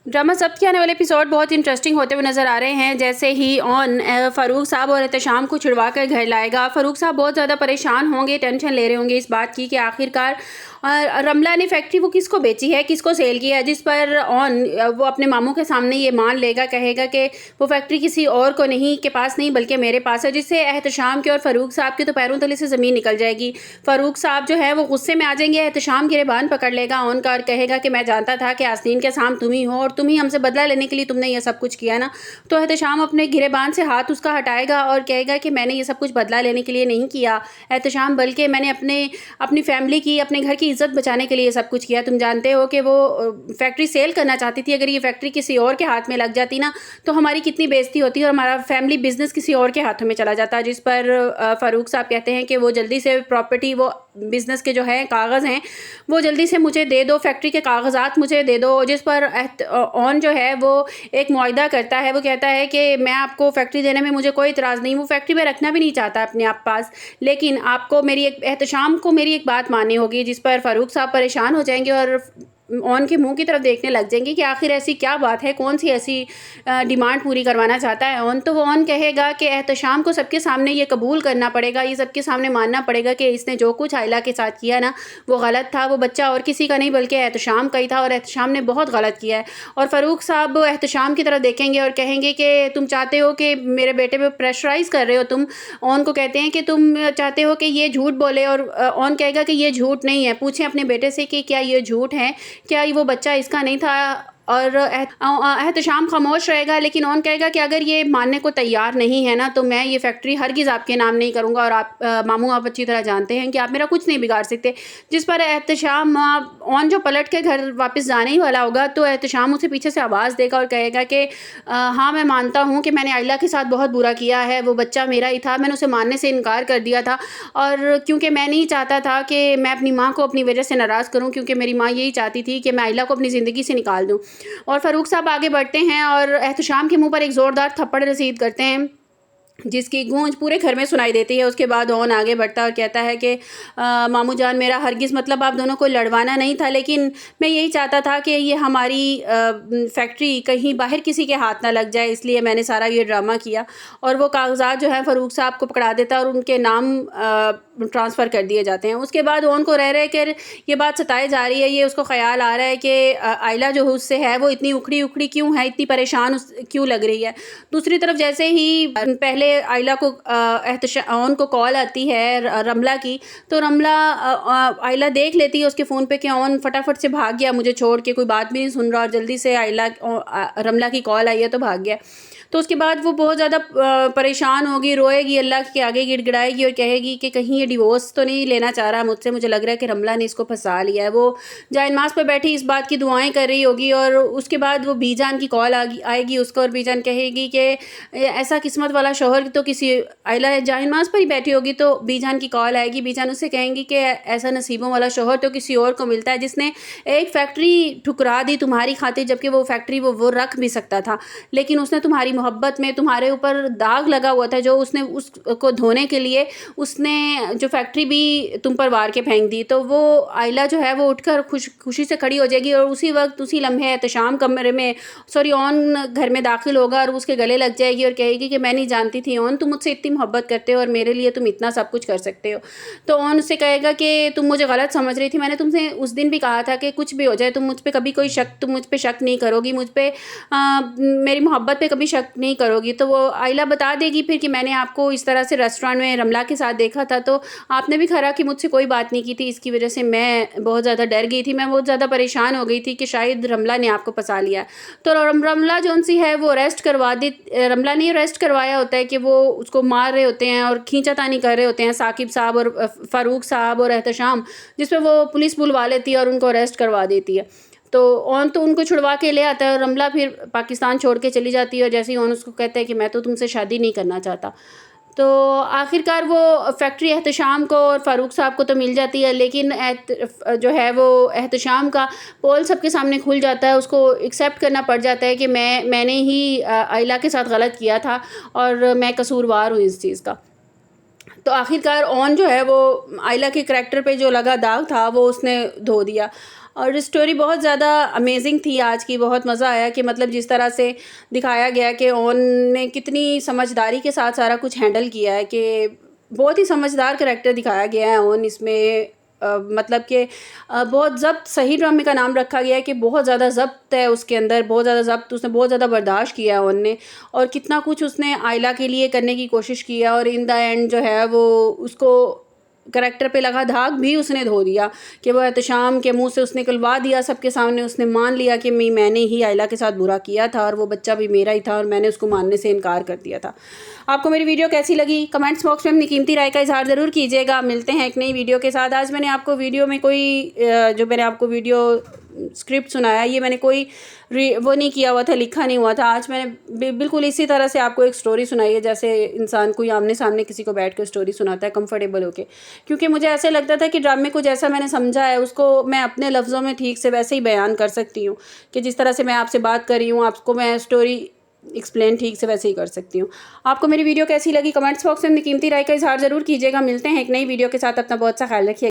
Drama जब्त के आने वाले एपिसोड बहुत इंटरेस्टिंग होते हुए नज़र आ रहे हैं। जैसे ही ऑन फ़ारूक साहब और एहतशाम को छुड़वा कर घर लाएगा। फ़ारूक साहब बहुत ज़्यादा परेशान होंगे, टेंशन ले रहे होंगे इस बात की कि आखिरकार रमला ने फैक्ट्री वो किसको बेची है, किसको सेल किया है, जिस पर ऑन वो अपने मामू के सामने ये मान लेगा, कहेगा कि वो फैक्ट्री किसी और को नहीं के पास नहीं बल्कि मेरे पास है, जिससे एहतशाम के और फ़ारूक साहब के तो पैरों तले से ज़मीन निकल जाएगी। फ़ारूक साहब जो है वो गुस्से में आ जाएंगे, एहतशाम गिरबान पकड़ लेगा ऑन का और कहेगा कि मैं जानता था कि आस्तीन के साम तुम ही हो और तुम ही हमसे बदला लेने के लिए तुमने ये सब कुछ किया ना। तो एहतशाम अपने गिरेबान से हाथ उसका हटाएगा और कहेगा कि मैंने ये सब कुछ बदला लेने के लिए नहीं किया एहतशाम, बल्कि मैंने अपनी फैमिली की, अपने घर की इज्जत बचाने के लिए सब कुछ किया। तुम जानते हो कि वो फैक्ट्री सेल करना चाहती थी, अगर ये फैक्ट्री किसी और के हाथ में लग जाती ना तो हमारी कितनी बेइज्जती होती और हमारा फैमिली बिजनेस किसी और के हाथों में चला जाता। जिस पर फ़ारूक साहब कहते हैं कि वो जल्दी से प्रॉपर्टी, वो बिज़नेस के जो है कागज़ हैं वो जल्दी से मुझे दे दो, फैक्ट्री के कागजात मुझे दे दो। जिस पर ऑन जो है वो एक मुआहदा करता है, वो कहता है कि मैं आपको फैक्ट्री देने में मुझे कोई इतराज़ नहीं, वो फैक्ट्री में रखना भी नहीं चाहता अपने आप पास, लेकिन आपको मेरी एक एहतशाम को मेरी एक बात माननी होगी। जिस पर फ़ारूक साहब परेशान हो जाएंगे और ऑन के मुंह की तरफ देखने लग जाएंगे कि आखिर ऐसी क्या बात है, कौन सी ऐसी डिमांड पूरी करवाना चाहता है ऑन। तो वो ऑन कहेगा कि एहतशाम को सबके सामने ये कबूल करना पड़ेगा, ये सबके सामने मानना पड़ेगा कि इसने जो कुछ आयला के साथ किया ना वो गलत था, वो बच्चा और किसी का नहीं बल्कि एहतशाम का ही था और एहतशाम ने बहुत गलत किया है। और फ़ारूक साहब एहतशाम की तरफ देखेंगे और कहेंगे कि तुम चाहते हो कि मेरे बेटे पर प्रेशराइज़ कर रहे हो तुम। ऑन को कहते हैं कि तुम चाहते हो कि ये झूठ बोले और ऑन कहेगा कि ये झूठ नहीं है। पूछें अपने बेटे से कि क्या ये झूठ है, क्या वो बच्चा इसका नहीं था। और एहतशाम खामोश रहेगा, लेकिन ऑन कहेगा कि अगर ये मानने को तैयार नहीं है ना तो मैं ये फैक्ट्री हरगिज़ आपके नाम नहीं करूँगा और आप मामू आप अच्छी तरह जानते हैं कि आप मेरा कुछ नहीं बिगाड़ सकते। जिस पर एहतशाम ऑन जो पलट के घर वापस जाने ही वाला होगा तो एहतशाम उसे पीछे से आवाज़ देगा और कहेगा कि हाँ मैं मानता हूँ कि मैंने आयला के साथ बहुत बुरा किया है, वो बच्चा मेरा ही था, मैंने उसे मानने से इनकार कर दिया था और क्योंकि मैं नहीं चाहता था कि मैं अपनी माँ को अपनी वजह से नाराज़ करूँ, क्योंकि मेरी माँ यही चाहती थी कि मैं आयला को अपनी ज़िंदगी से निकाल दूँ। और फ़ारूक साहब आगे बढ़ते हैं और एहतशाम के मुंह पर एक ज़ोरदार थप्पड़ रसीद करते हैं जिसकी गूंज पूरे घर में सुनाई देती है। उसके बाद ऑन आगे बढ़ता है और कहता है कि मामू जान मेरा हरगिज़ मतलब आप दोनों को लड़वाना नहीं था, लेकिन मैं यही चाहता था कि ये हमारी फैक्ट्री कहीं बाहर किसी के हाथ ना लग जाए, इसलिए मैंने सारा ये ड्रामा किया। और वो कागजात जो है फ़ारूक साहब को पकड़ा देता है और उनके नाम ट्रांसफ़र कर दिए जाते हैं। उसके बाद ऑन को रह रहे कर ये बात सताई जा रही है, ये उसको ख़्याल आ रहा है कि आयला जो उससे है वो इतनी उखड़ी उखड़ी क्यों है, इतनी परेशान क्यों लग रही है। दूसरी तरफ जैसे ही पहले आयला को ऑन को कॉल आती है रमला की, तो रमला आयला देख लेती है उसके फ़ोन पे कि ऑन फटाफट से भाग गया मुझे छोड़ के, कोई बात भी नहीं सुन रहा और जल्दी से रमला की कॉल आई है तो भाग गया। तो उसके बाद वो बहुत ज़्यादा परेशान होगी, रोएगी, अल्लाह के आगे गिड़गिड़ाएगी और कहेगी कि कहीं ये डिवोर्स तो नहीं लेना चाह रहा मुझसे, मुझे लग रहा है कि रमला ने इसको फंसा लिया है। वो जाए नमाज पर बैठी इस बात की दुआएं कर रही होगी और उसके बाद वो बीजान की कॉल आएगी उसको और बीजान कहेगी कि ऐसा किस्मत वाला शौहर तो किसी आयला जाए नमाज पर ही बैठी होगी तो बीजान की कॉल आएगी। बीजान उससे कहेंगी कि ऐसा नसीबों वाला शौहर तो किसी और को मिलता है जिसने एक फैक्ट्री ठुकरा दी तुम्हारी खातिर, जबकि वो फैक्ट्री वो रख भी सकता था, लेकिन उसने तुम्हारी मोहब्बत में तुम्हारे ऊपर दाग लगा हुआ था जो उसने उसको धोने के लिए उसने जो फैक्ट्री भी तुम पर वार के फेंक दी। तो वो आयला जो है वो उठकर खुशी से खड़ी हो जाएगी और उसी वक्त उसी लम्हे एहतशाम कमरे में ऑन घर में दाखिल होगा और उसके गले लग जाएगी और कहेगी कि मैं नहीं जानती थी ऑन तुम मुझसे इतनी मोहब्बत करते हो और मेरे लिए तुम इतना सब कुछ कर सकते हो। तो ऑन उससे कहेगा कि तुम मुझे गलत समझ रही थी, मैंने तुमसे उस दिन भी कहा था कि कुछ भी हो जाए तुम मुझ पर कभी तुम मुझ पर शक नहीं करोगी, मुझ पर मेरी मोहब्बत पे कभी शक नहीं करोगी। तो वो आयला बता देगी फिर कि मैंने आपको इस तरह से रेस्टोरेंट में रमला के साथ देखा था तो आपने भी खरा कि मुझसे कोई बात नहीं की थी, इसकी वजह से मैं बहुत ज़्यादा डर गई थी, मैं बहुत ज़्यादा परेशान हो गई थी कि शायद रमला ने आपको फंसा लिया। तो रमला जो सी है वो अरेस्ट करवा दी, रमला ने अरेस्ट करवाया होता है कि वो उसको मार रहे होते हैं और खींचातानी कर रहे होते हैं साकिब साहब और फ़ारूक साहब और एहतशाम, जिस पर वो पुलिस बुलवा लेती है और उनको अरेस्ट करवा देती है। तो ऑन तो उनको छुड़वा के ले आता है और रमला फिर पाकिस्तान छोड़ के चली जाती है और जैसे ही ऑन उसको कहता है कि मैं तो तुमसे शादी नहीं करना चाहता। तो आखिरकार वो फैक्ट्री एहतशाम को और फ़ारूक साहब को तो मिल जाती है, लेकिन जो है वो एहतशाम का पोल सबके सामने खुल जाता है, उसको एक्सेप्ट करना पड़ जाता है कि मैंने ही आयला के साथ गलत किया था और मैं कसूरवार हूँ इस चीज़ का। तो आखिरकार ऑन जो है वो आयला के करैक्टर पे जो लगा दाग था वो उसने धो दिया। और स्टोरी बहुत ज़्यादा अमेजिंग थी आज की, बहुत मज़ा आया कि मतलब जिस तरह से दिखाया गया कि ओन ने कितनी समझदारी के साथ सारा कुछ हैंडल किया है, कि बहुत ही समझदार करैक्टर दिखाया गया है ओन इसमें। मतलब कि बहुत ज़ब्त, सही ड्रामे का नाम रखा गया है कि बहुत ज़्यादा ज़ब्त है उसके अंदर, बहुत ज़्यादा ज़ब्त, उसने बहुत ज़्यादा बर्दाश्त किया है उनने, और कितना कुछ उसने आयला के लिए करने की कोशिश की है, और इन द एंड जो है वो उसको करैक्टर पे लगा दाग भी उसने धो दिया कि वो एहतशाम के मुंह से उसने निकलवा दिया सबके सामने। उसने मान लिया कि मैंने ही आयला के साथ बुरा किया था और वो बच्चा भी मेरा ही था और मैंने उसको मानने से इनकार कर दिया था। आपको मेरी वीडियो कैसी लगी कमेंट्स बॉक्स में अपनी कीमती राय का इजहार ज़रूर कीजिएगा। मिलते हैं एक नई वीडियो के साथ। आज मैंने आपको वीडियो में जो मैंने आपको वीडियो स्क्रिप्ट सुनाया, ये मैंने कोई वो नहीं किया हुआ था, लिखा नहीं हुआ था। आज मैंने बिल्कुल इसी तरह से आपको एक स्टोरी सुनाई है जैसे इंसान कोई आमने सामने किसी को बैठ कर स्टोरी सुनाता है कंफर्टेबल होके, क्योंकि मुझे ऐसे लगता था कि ड्रामे को जैसा मैंने समझा है उसको मैं अपने लफ्ज़ों में ठीक से वैसे ही बयान कर सकती हूँ, कि जिस तरह से मैं आपसे बात कर रही हूँ आपको मैं स्टोरी एक्सप्लेन ठीक से वैसे ही कर सकती हूँ। आपको मेरी वीडियो कैसी लगी कमेंट्स बॉक्स में अपनी कीमती राय का इजहार ज़रूर कीजिएगा। मिलते हैं एक नई वीडियो के साथ, अपना बहुत सा ख्याल रखिए।